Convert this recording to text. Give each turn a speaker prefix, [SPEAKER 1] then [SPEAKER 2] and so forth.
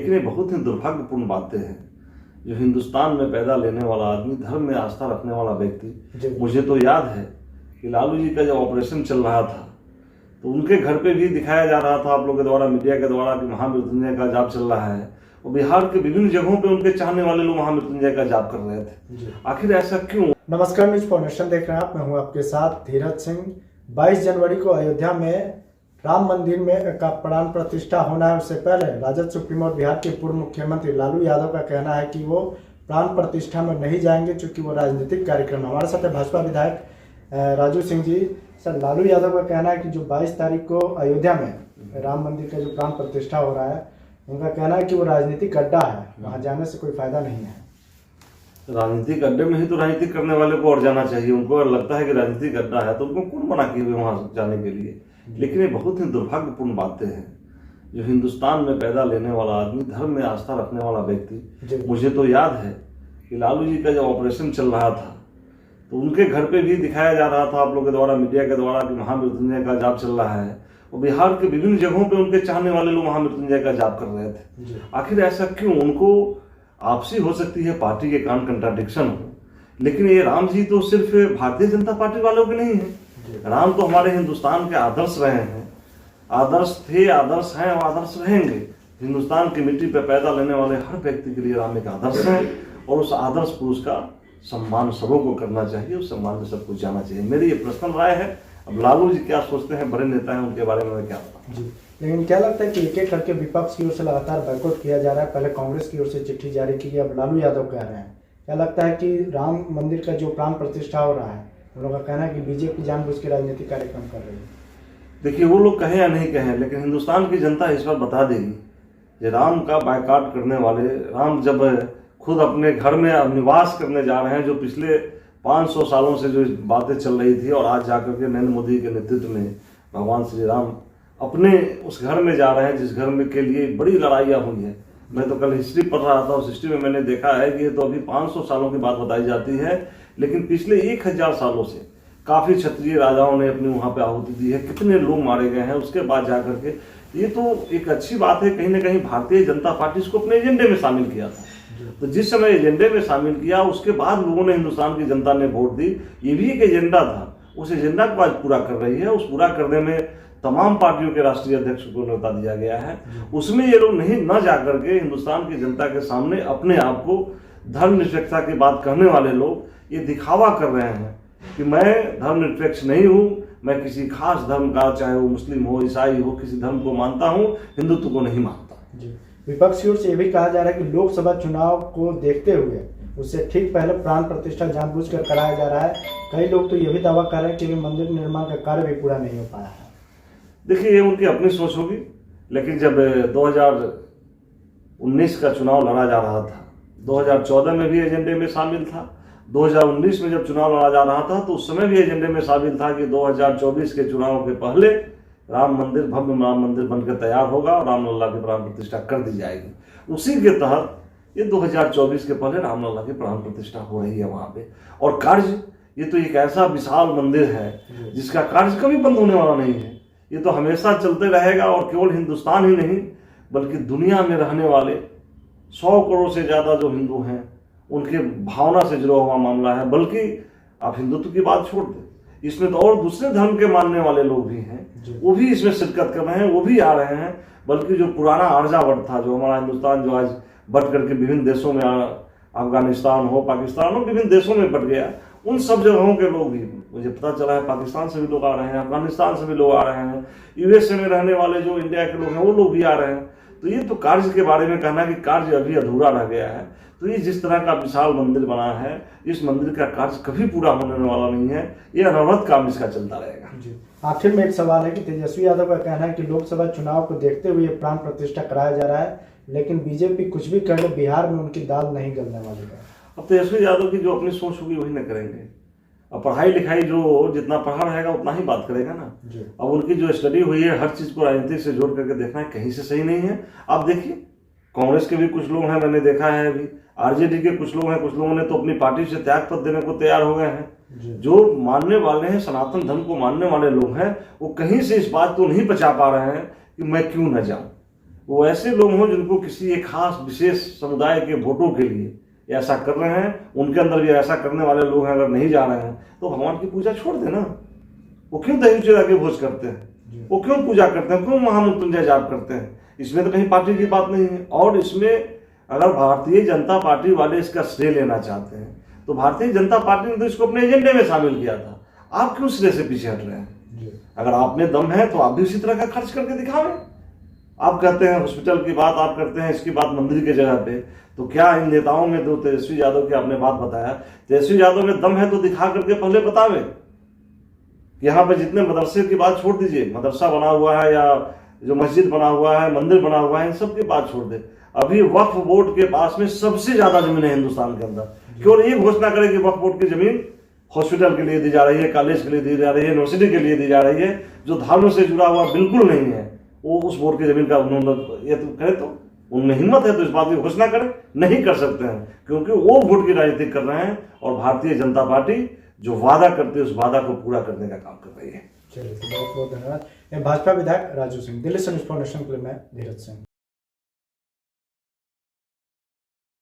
[SPEAKER 1] लेकिन ये बहुत ही दुर्भाग्यपूर्ण बातें हैं। जो हिंदुस्तान में पैदा लेने वाला आदमी, धर्म में आस्था रखने वाला व्यक्ति, मुझे तो याद है कि लालू जी का जब ऑपरेशन चल रहा था तो उनके घर पे भी दिखाया जा रहा था आप लोगों के द्वारा, मीडिया के द्वारा, कि महामृत्युंजय का जाप चल रहा है। और बिहार के विभिन्न जगहों पे उनके चाहने वाले लोग महामृत्युंजय का जाप कर रहे थे। आखिर ऐसा क्यों?
[SPEAKER 2] नमस्कार, न्यूज फाउंडेशन देख रहे हैं आप। मैं हूं आपके साथ धीरज सिंह। 22 जनवरी को अयोध्या में राम मंदिर में का प्राण प्रतिष्ठा होना है। उससे पहले राजद सुप्रीमो और बिहार के पूर्व मुख्यमंत्री लालू यादव का कहना है कि वो प्राण प्रतिष्ठा में नहीं जाएंगे, क्योंकि वो राजनीतिक कार्यक्रम है। हमारे साथ भाजपा विधायक राजू सिंह जी। सर, लालू यादव का कहना है कि जो 22 तारीख को अयोध्या में राम मंदिर का जो प्राण प्रतिष्ठा हो रहा है, उनका कहना है कि वो राजनीतिक अड्डा है, वहाँ जाने से कोई फायदा नहीं है।
[SPEAKER 1] राजनीतिक अड्डे में ही तो राजनीतिक करने वाले को और जाना चाहिए। उनको अगर लगता है कि राजनीतिक अड्डा है तो उनको कौन मना किए हुए वहां जाने के लिए। लेकिन ये बहुत ही दुर्भाग्यपूर्ण बातें हैं। जो हिंदुस्तान में पैदा लेने वाला आदमी, धर्म में आस्था रखने वाला व्यक्ति, मुझे तो याद है कि लालू जी का जब ऑपरेशन चल रहा था तो उनके घर पे भी दिखाया जा रहा था आप लोगों के द्वारा, मीडिया के द्वारा, कि महामृत्युंजय का जाप चल रहा है। और बिहार के विभिन्न जगहों पे उनके चाहने वाले लोग महामृत्युंजय का जाप कर रहे थे। आखिर ऐसा क्यों? उनको आपसी हो सकती है पार्टी के कारण कंट्राडिक्शन हो, लेकिन ये राम जी तो सिर्फ भारतीय जनता पार्टी वालों के नहीं है। राम तो हमारे हिंदुस्तान के आदर्श रहे हैं, आदर्श थे, आदर्श हैं और आदर्श रहेंगे। हिंदुस्तान की मिट्टी पर पैदा लेने वाले हर व्यक्ति के लिए राम एक आदर्श है, और उस आदर्श पुरुष का सम्मान सबों को करना चाहिए, उस सम्मान से सब कुछ जाना चाहिए। मेरी ये पर्सनल राय है। अब लालू जी क्या सोचते हैं, बड़े नेता हैं, उनके बारे में मैं क्या बताऊं।
[SPEAKER 2] जी, लेकिन क्या लगता है कि एक एक करके विपक्ष की ओर से लगातार बायकॉट किया जा रहा है? पहले कांग्रेस की ओर से चिट्ठी जारी की, अब लालू यादव कह रहे हैं। क्या लगता है कि राम मंदिर का जो प्राण प्रतिष्ठा हो रहा है, उन लोगों का कहना है कि बीजेपी जानबूझ के राजनीतिक कार्यक्रम कर रही है?
[SPEAKER 1] देखिए, वो लोग कहें या नहीं कहें, लेकिन हिंदुस्तान की जनता इस बार बता देगी कि राम का बायकॉट करने वाले, राम जब खुद अपने घर में निवास करने जा रहे हैं, जो पिछले 500 सालों से जो बातें चल रही थी, और आज जाकर के नरेंद्र मोदी के नेतृत्व में भगवान श्री राम अपने उस घर में जा रहे हैं जिस घर में के लिए बड़ी लड़ाइयाँ हुई है। मैं तो कल हिस्ट्री पढ़ रहा था, उस हिस्ट्री में मैंने देखा है कि ये तो अभी 500 सालों की बात बताई जाती है, लेकिन पिछले 1000 सालों से काफ़ी क्षत्रिय राजाओं ने अपनी वहाँ पे आहुति दी है, कितने लोग मारे गए हैं। उसके बाद जाकर के ये तो एक अच्छी बात है, कहीं ना कहीं भारतीय जनता पार्टी इसको अपने एजेंडे में शामिल किया था। तो जिस समय एजेंडे में शामिल किया, उसके बाद लोगों ने, हिंदुस्तान की जनता ने वोट दी। ये भी एक एजेंडा था, उस एजेंडा को आज पूरा कर रही है। उस पूरा करने में तमाम पार्टियों के राष्ट्रीय अध्यक्ष को न्योता दिया गया है। उसमें ये लोग नहीं न जाकर के हिंदुस्तान की जनता के सामने अपने आप को धर्मनिरपेक्षता की बात कहने वाले लोग ये दिखावा कर रहे हैं कि मैं धर्मनिरपेक्ष नहीं हूँ, मैं किसी खास धर्म का, चाहे वो मुस्लिम हो, ईसाई हो, किसी धर्म को मानता हूँ, हिंदुत्व को नहीं मानता।
[SPEAKER 2] विपक्ष की ओर से यह भी कहा जा रहा है कि लोकसभा चुनाव को देखते हुए उससे ठीक पहले प्राण प्रतिष्ठा जानबूझकर कराया जा रहा है। कई लोग तो यह भी दावा कर रहे हैं कि मंदिर निर्माण का कार्य भी पूरा नहीं हो पाया है।
[SPEAKER 1] देखिए, ये उनकी अपनी सोच होगी, लेकिन जब 2019 का चुनाव लड़ा जा रहा था, 2014 में भी एजेंडे में शामिल था, 2019 में जब चुनाव लड़ा जा रहा था तो उस समय भी एजेंडे में शामिल था कि 2024 के चुनाव के पहले राम मंदिर, भव्य राम मंदिर बनकर तैयार होगा और रामलला की प्राण प्रतिष्ठा कर दी जाएगी। उसी के तहत ये 2024 के पहले रामलला की प्राण प्रतिष्ठा हो रही है वहां पे। और कार्य, ये तो एक ऐसा विशाल मंदिर है जिसका कार्य कभी बंद होने वाला नहीं है। ये तो हमेशा चलते रहेगा, और केवल हिंदुस्तान ही नहीं बल्कि दुनिया में रहने वाले 100 करोड़ से ज्यादा जो हिंदू हैं उनके भावना से जुड़ा हुआ मामला है। बल्कि आप हिंदुत्व की बात छोड़ दें, इसमें तो और दूसरे धर्म के मानने वाले लोग भी हैं, वो भी इसमें शिरकत कर रहे हैं, वो भी आ रहे हैं। बल्कि जो पुराना आर्यावर्त था, जो हमारा हिंदुस्तान जो आज बट करके विभिन्न देशों में, अफगानिस्तान हो, पाकिस्तान हो, विभिन्न देशों में बट गया, उन सब जगहों के लोग भी, मुझे पता चला है पाकिस्तान से भी लोग आ रहे हैं, अफगानिस्तान से भी लोग आ रहे हैं, यूएसए में रहने वाले जो इंडिया के लोग हैं वो लोग भी आ रहे हैं। तो ये तो कार्य के बारे में कहना कि कार्य अभी अधूरा रह गया है। तो ये जिस तरह का विशाल मंदिर बना है, इस मंदिर का कार्य कभी पूरा होने वाला नहीं है। ये अनवरत काम इसका चलता रहेगा।
[SPEAKER 2] आखिर में एक सवाल है कि तेजस्वी यादव का कहना है कि लोकसभा चुनाव को देखते हुए प्राण प्रतिष्ठा कराया जा रहा है, लेकिन बीजेपी कुछ भी कर ले, बिहार में उनकी दाल नहीं गलने वाली है।
[SPEAKER 1] अब तेजस्वी यादव की जो अपनी सोच होगी वही न करेंगे। अब पढ़ाई लिखाई जो जितना पढ़ा रहेगा उतना ही बात करेगा ना। अब उनकी जो स्टडी हुई है, हर चीज को राजनीति से जोड़ करके देखना है, कहीं से सही नहीं है। आप देखिए, कांग्रेस के भी कुछ लोग हैं, मैंने देखा है, अभी आरजेडी के कुछ लोग हैं, कुछ लोगों ने तो अपनी पार्टी से त्याग पत्र देने को तैयार हो गए हैं। जो मानने वाले हैं, सनातन धर्म को मानने वाले लोग हैं, वो कहीं से इस बात को नहीं पचा पा रहे हैं कि मैं क्यों न जाऊं। वो ऐसे लोग हों जिनको किसी एक खास विशेष समुदाय के वोटों के लिए ऐसा कर रहे हैं, उनके अंदर भी ऐसा करने वाले लोग हैं, अगर नहीं जा रहे हैं तो भगवान की पूजा छोड़ देना। वो क्यों दही चूड़ा के भोज करते हैं, वो क्यों पूजा करते हैं, क्यों महामृत्युंजय जाप करते हैं? इसमें तो कहीं पार्टी की बात नहीं है। और इसमें अगर भारतीय जनता पार्टी वाले इसका श्रेय लेना चाहते हैं तो भारतीय जनता पार्टी ने तो इसको अपने एजेंडे में शामिल किया था। आप क्यों श्रेय से पीछे हट रहे हैं? अगर आप में दम है तो आप भी उसी तरह का खर्च करके दिखावें। आप कहते हैं हॉस्पिटल की बात, आप करते हैं इसकी बात मंदिर के जगह पे, तो क्या इन नेताओं में तो तेजस्वी यादव की आपने बात बताया, तेजस्वी यादव में दम है तो दिखा करके पहले बतावे। यहाँ पे जितने मदरसे की बात छोड़ दीजिए, मदरसा बना हुआ है या जो मस्जिद बना हुआ है, मंदिर बना हुआ है, इन सब की बात छोड़ दे। अभी वक्फ बोर्ड के पास में सबसे ज्यादा जमीन है हिंदुस्तान के अंदर। केवल ये घोषणा करे कि वक्फ बोर्ड की जमीन हॉस्पिटल के लिए दी जा रही है, कॉलेज के लिए दी जा रही है, यूनिवर्सिटी के लिए दी जा रही है, जो धर्म से जुड़ा हुआ बिल्कुल नहीं है, वो उस बोर्ड की जमीन का उन्होंने ये तो करे, तो उनमें हिम्मत है तो इस बात की घोषणा करें। नहीं कर सकते हैं क्योंकि वो वोट की राजनीति कर रहे हैं और भारतीय जनता पार्टी जो वादा करती है उस वादा को पूरा करने का काम कर रही है।
[SPEAKER 2] चलिए, बहुत बहुत धन्यवाद। भाजपा विधायक राजू सिंह, दिल्ली से न्यूज़ फॉर नेशन के लिए मैं धीरज सिंह।